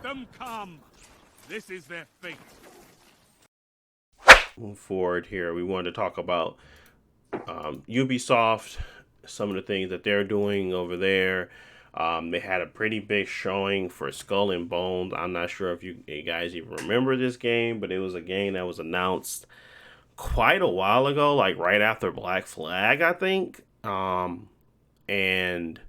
them come. This is their fate. Move forward here, we wanted to talk about Ubisoft, some of the things that they're doing over there. They had a pretty big showing for Skull and Bones. I'm not sure if you guys even remember this game, but it was a game that was announced quite a while ago, like right after Black Flag, I think. And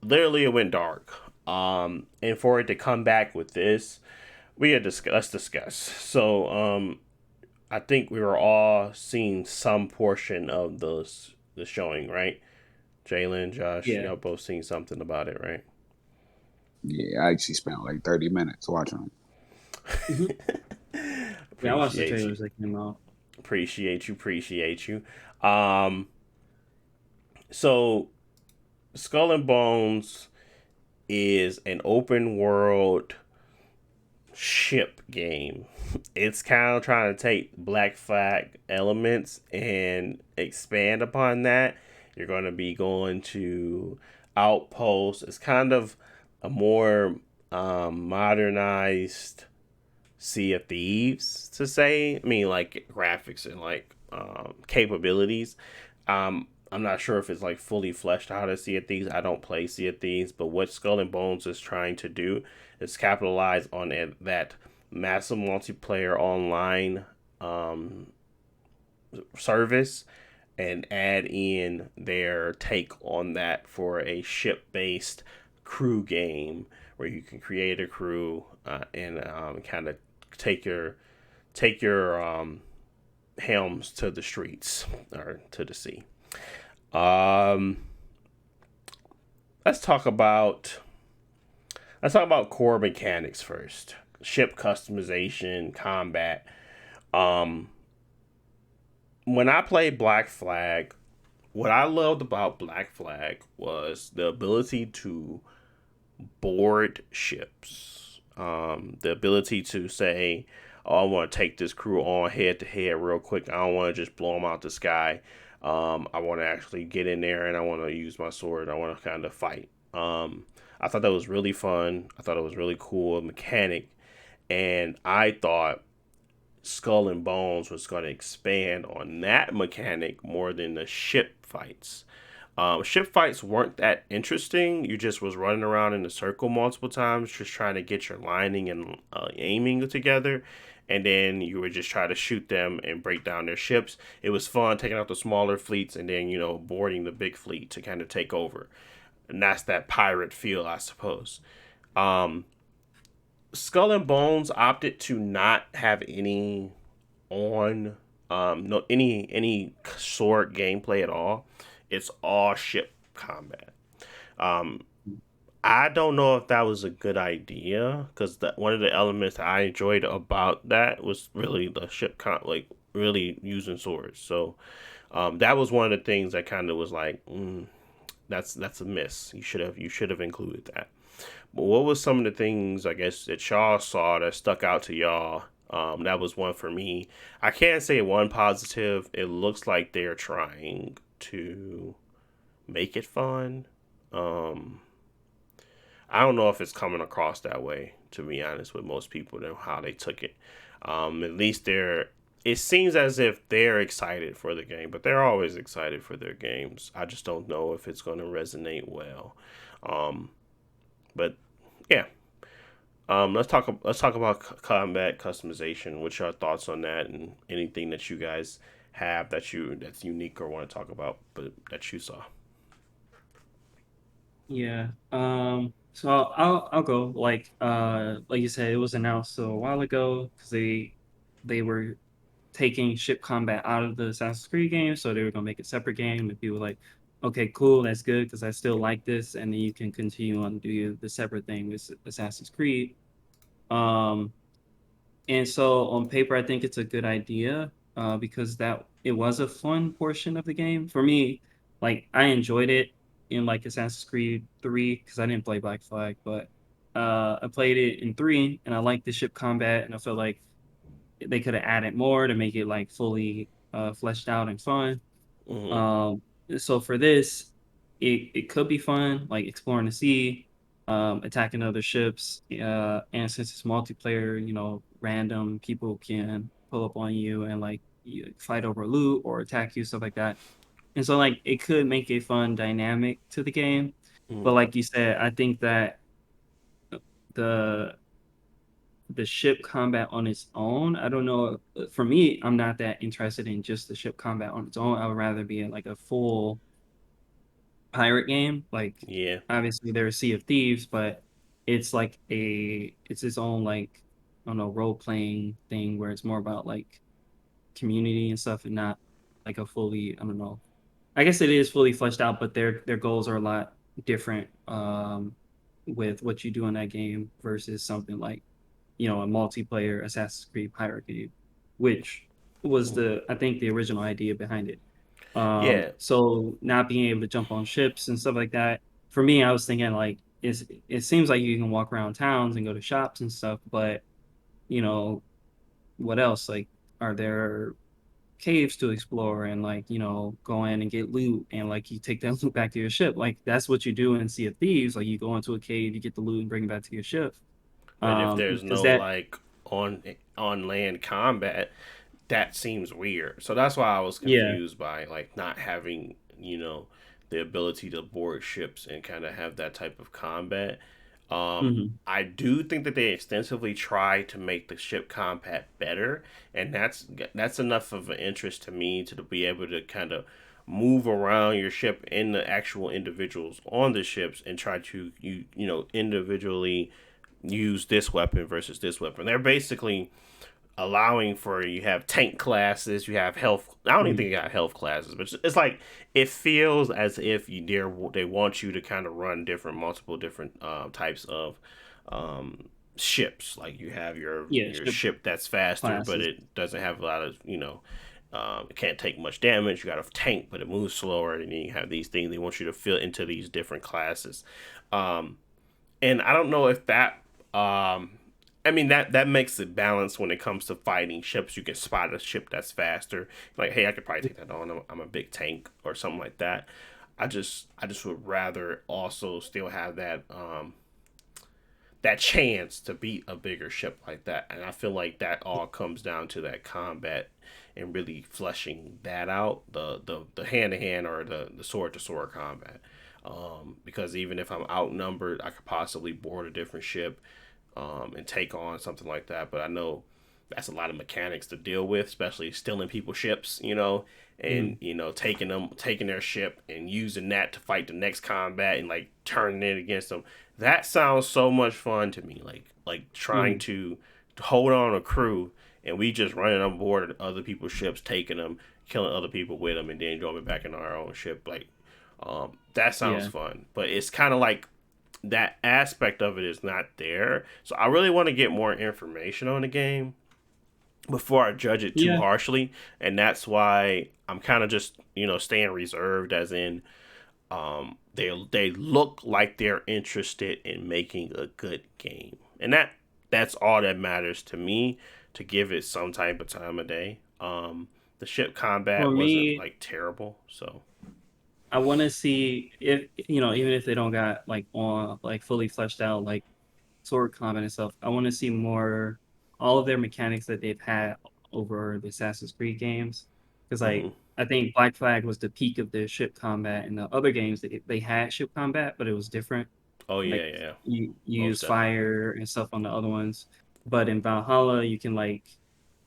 literally it went dark. And for it to come back with this, let's discuss. So, I think we were all seeing some portion of the showing, right? Jalen, Josh, Yeah. y'all both seen something about it, right? Yeah, I actually spent like 30 minutes watching them. hmm Yeah, I watched the Appreciate you. trailers that came out. Appreciate you. Um, so Skull and Bones is an open world ship game. It's kind of trying to take Black Flag elements and expand upon that. You're going to be going to outposts. It's kind of a more modernized Sea of Thieves, to say. I mean, like graphics and like capabilities. I'm not sure if it's like fully fleshed out as Sea of Thieves. I don't play Sea of Thieves, but what Skull and Bones is trying to do is capitalize on that massive multiplayer online um, service and add in their take on that for a ship based crew game where you can create a crew and kind of take your take your helms to the streets or to the sea. Um, let's talk about core mechanics first. Ship customization, combat. Um, when I played Black Flag, what I loved about Black Flag was the ability to board ships. The ability to say, "Oh, I want to take this crew on head to head real quick. I don't want to just blow them out the sky. I want to actually get in there and I want to use my sword. I want to kind of fight." I thought that was really fun. I thought it was really cool mechanic, and I thought Skull and Bones was going to expand on that mechanic more than the ship fights. Ship fights weren't that interesting. You just was running around in a circle multiple times, just trying to get your lining and aiming together, and then you would just try to shoot them and break down their ships. It was fun taking out the smaller fleets and then boarding the big fleet to kind of take over, and that's that pirate feel, I suppose. Um, Skull and Bones opted to not have any on no any sword gameplay at all. It's all ship combat. Um, I don't know if that was a good idea because one of the elements I enjoyed about that was really the like really using swords. So that was one of the things that kind of was like, that's a miss. You should have included that. But what was some of the things I guess that y'all saw that stuck out to y'all? That was one for me. I can't say one positive. It looks like they're trying to make it fun. Um, I don't know if it's coming across that way, to be honest, with most people and how they took it. At least they're. It seems as if they're excited for the game, but they're always excited for their games. I just don't know if it's going to resonate well. Um, but yeah, let's talk about combat customization. What's your thoughts on that, and anything that you guys have that's unique or want to talk about, but that you saw? Yeah. So I'll go. Like you said, it was announced a while ago because they were taking ship combat out of the Assassin's Creed game, so they were gonna make a separate game. And people were like, okay, cool, that's good because I still like this, and then you can continue on do the separate thing with Assassin's Creed. Um, And so on paper, I think it's a good idea because that it was a fun portion of the game for me. Like I enjoyed it in like Assassin's Creed 3 because I didn't play Black Flag, but I played it in 3 and I liked the ship combat and I felt like they could have added more to make it like fully fleshed out and fun. Mm-hmm. Um, so for this, it could be fun, like exploring the sea. attacking other ships. And since it's multiplayer, random people can pull up on you and like you fight over loot or attack you, stuff like that. And so like it could make a fun dynamic to the game. But Mm, like you said, I think that the the ship combat on its own, I don't know. For me, I'm not that interested in just the ship combat on its own. I would rather be in like a full pirate game. Like yeah. obviously there's Sea of Thieves, but it's its own like I don't know role playing thing where it's more about like community and stuff and not like a fully I don't know. I guess it is fully fleshed out, but their goals are a lot different with what you do in that game versus something like a multiplayer Assassin's Creed pirate game, which was Mm, the I think the original idea behind it. yeah. So not being able to jump on ships and stuff like that. For me, I was thinking like it seems like you can walk around towns and go to shops and stuff, but you know, what else? Like, are there caves to explore and like, go in and get loot and like you take that loot back to your ship. Like that's what you do in Sea of Thieves. Like you go into a cave, you get the loot and bring it back to your ship. But if there's Does no that like on land combat, that seems weird. So that's why I was yeah. confused by like not having, the ability to board ships and kind of have that type of combat. Hmm. I do think that they extensively try to make the ship combat better, and that's enough of an interest to me to be able to kind of move around your ship and the actual individuals on the ships and try to individually use this weapon versus this weapon. They're basically allowing for you have tank classes, you have health. I don't even think Hmm. you got health classes, but it's like it feels as if they want you to kind of run multiple different types of um, ships. Like you have Yeah, your ship ship that's faster, but classes. it doesn't have a lot of it can't take much damage. You got a tank, but it moves slower, and then you have these things they want you to fit into these different classes. Um, and I don't know if that. I mean that makes it balanced when it comes to fighting ships. You can spot a ship that's faster. Like, hey, I could probably take that on. I'm a big tank or something like that. I just would rather also still have that chance to beat a bigger ship like that. And I feel like that all comes down to that combat and really fleshing that out, the hand to hand or the sword to sword combat. Because even if I'm outnumbered, I could possibly board a different ship and take on something like that. But I know that's a lot of mechanics to deal with, especially stealing people's ships, and Mhm. taking their ship and using that to fight the next combat and like turning it against them. That sounds so much fun to me. Like trying Mhm. to hold on a crew and we just running on board other people's ships, taking them, killing other people with them, and then jumping back in our own ship. Like, that sounds Yeah. fun, but it's kind of like that aspect of it is not there. So I really want to get more information on the game before I judge it too Yeah. harshly, and that's why I'm kind of just staying reserved. As in, they look like they're interested in making a good game, and that's all that matters to me. To give it some type of time of day. The ship For combat wasn't me, like terrible, so. I want to see if even if they don't got like on like fully fleshed out like sword combat and stuff. I want to see more all of their mechanics that they've had over the Assassin's Creed games. Because Hmm. like I think Black Flag was the peak of their ship combat, and the other games they had ship combat, but it was different. Oh yeah, Like yeah, you most use definitely. fire and stuff on the other ones, but in Valhalla you can like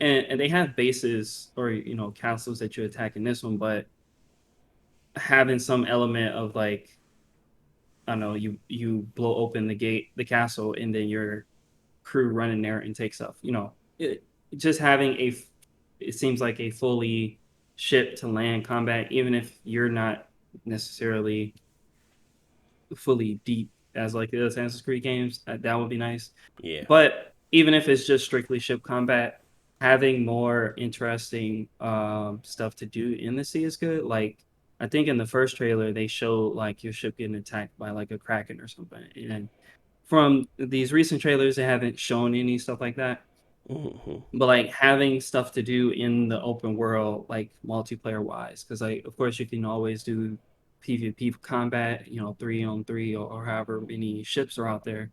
and they have bases or castles that you attack in this one, but having some element of like I don't know, you blow open the castle, and then your crew running there and take stuff. Just having it seems like a fully ship to land combat, even if you're not necessarily fully deep as like the Assassin's Creed games, that would be nice. Yeah. But even if it's just strictly ship combat, having more interesting stuff to do in the sea is good. Like I think in the first trailer they showed like your ship getting attacked by like a kraken or something. And from these recent trailers, they haven't shown any stuff like that. Hmm. But like having stuff to do in the open world, like multiplayer wise, because like of course you can always do. PvP combat, 3 on 3 or however many ships are out there,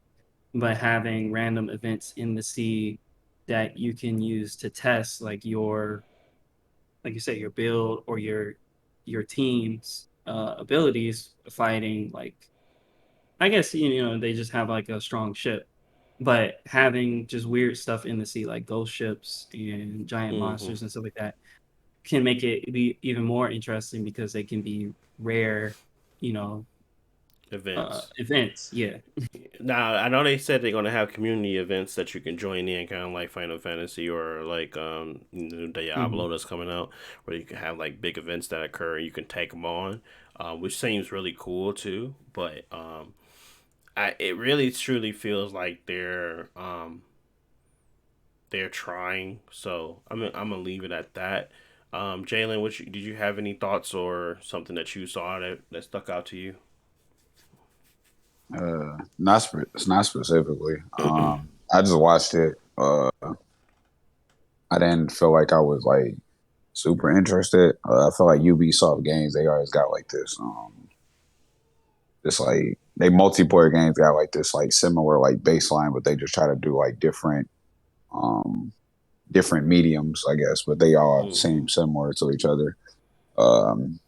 but having random events in the sea that you can use to test like like you said, your build or your team's abilities fighting. Like I guess they just have like a strong ship, but having just weird stuff in the sea like ghost ships and giant Mm-hmm. monsters and stuff like that can make it be even more interesting because they can be rare, you know, Events. events. Yeah. Now I know they said they're gonna have community events that you can join in, kind of like Final Fantasy or like the Hmm. Diablo that's coming out, where you can have like big events that occur and you can take them on, which seems really cool too. But it really truly feels like they're trying. So I'm gonna leave it at that. Jalen, did you have any thoughts or something that you saw that stuck out to you? Not specifically. I just watched it. I didn't feel like I was like super interested. I feel like Ubisoft games they always got like this like they multiplayer games got like this like similar like baseline, but they just try to do like um different mediums, I guess, but they all Mm-hmm. seem similar to each other. Um,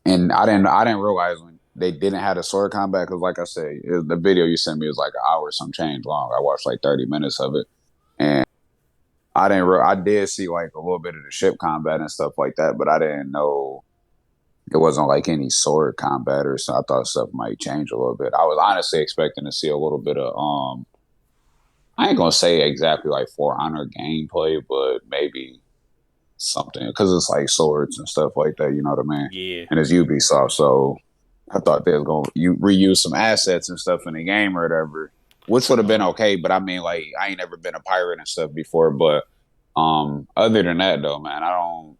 and I didn't realize when they didn't have the sword combat because, like I said, the video you sent me was like an hour some change long. I watched like 30 minutes of it, and I did see like a little bit of the ship combat and stuff like that, but I didn't know it wasn't like any sword combat or so. I thought stuff might change a little bit. I was honestly expecting to see a little bit of I ain't gonna say exactly like For Honor gameplay, but maybe something because it's like swords and stuff like that. You know what I mean? Yeah. And it's Ubisoft, so I thought they was gonna reuse some assets and stuff in the game or whatever, which would have been Uh-huh. okay. But I mean, like I ain't never been a pirate and stuff before. But other than that, though, man, I don't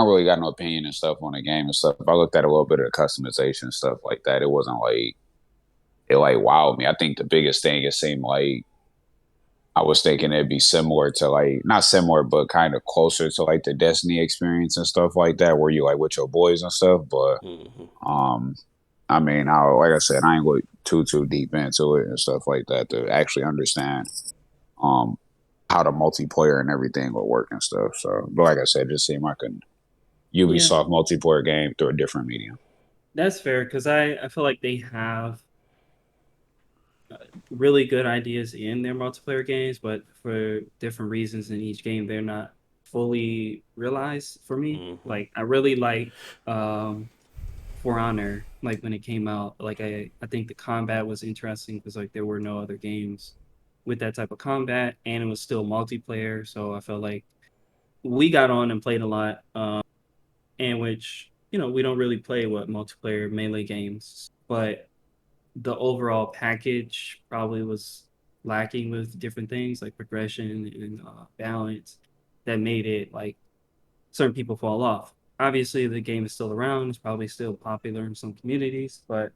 really got no opinion and stuff on the game and stuff. I looked at a little bit of the customization and stuff like that. It wasn't like it like wowed me. I think the biggest thing it seemed like I was thinking it'd be similar to like not similar, but kind of closer to like the Destiny experience and stuff like that, where you like with your boys and stuff. But Mm-hmm. um, I mean, like I said, I ain't go too deep into it and stuff like that to actually understand um how the multiplayer and everything will work and stuff. So, but like I said, it just seemed like a Yeah, Ubisoft multiplayer game through a different medium. that's fair because I feel like they have really good ideas in their multiplayer games, but for different reasons in each game, they're not fully realized for me. Mm-hmm. Like I really like For Honor, like when it came out, like I think the combat was interesting because like there were no other games with that type of combat, and it was still multiplayer. So I felt like we got on and played a lot, and which we don't really play what multiplayer melee games, but the overall package probably was lacking with different things like progression and balance that made it like certain people fall off. Obviously, the game is still around. It's probably still popular in some communities, but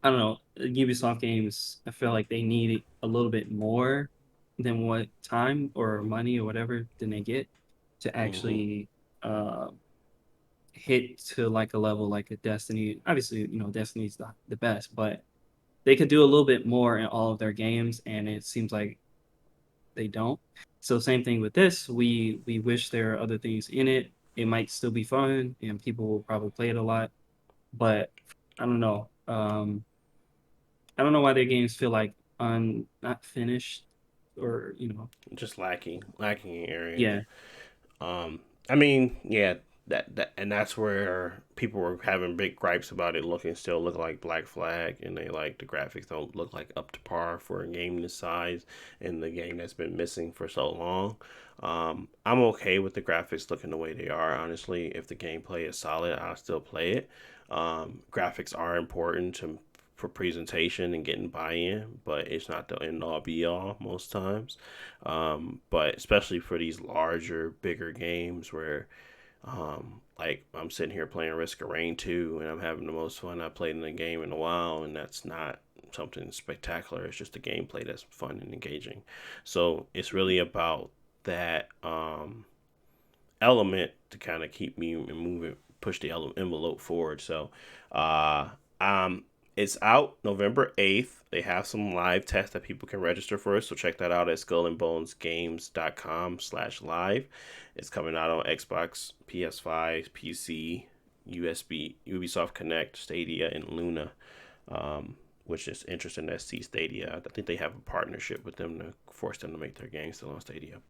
I don't know. Ubisoft games, I feel like they need a little bit more than what time or money or whatever than they get to Mm-hmm. actually uh, hit to like a level like a Destiny. Obviously, Destiny's the best, but they could do a little bit more in all of their games, and it seems like they don't. So same thing with this. We wish there are other things in it. It might still be fun, and people will probably play it a lot. But I don't know. I don't know why their games feel like not finished, or Just lacking in areas. yeah, Um, I mean, yeah, and that's where people were having big gripes about it look like Black Flag, and they like the graphics don't look like up to par for a game this size and the game that's been missing for so long. I'm okay with the graphics looking the way they are. Honestly, if the gameplay is solid, I'll still play it. Graphics are important to for presentation and getting buy-in, but it's not the end all be all most times. But especially for these larger, bigger games where, like I'm sitting here playing Risk of Rain 2 and I'm having the most fun I played in a game in a while, and that's not something spectacular. It's just a gameplay that's fun and engaging. So it's really about that element to kind of keep me moving push the envelope forward. So, it's out November 8th. They have some live tests that people can register for. So check that out at skullandbonesgames.com/live. It's coming out on Xbox, PS5, PC, USB, Ubisoft Connect, Stadia, and Luna. Which is interesting to see Stadia. I think they have a partnership with them to force them to make their games still on Stadia.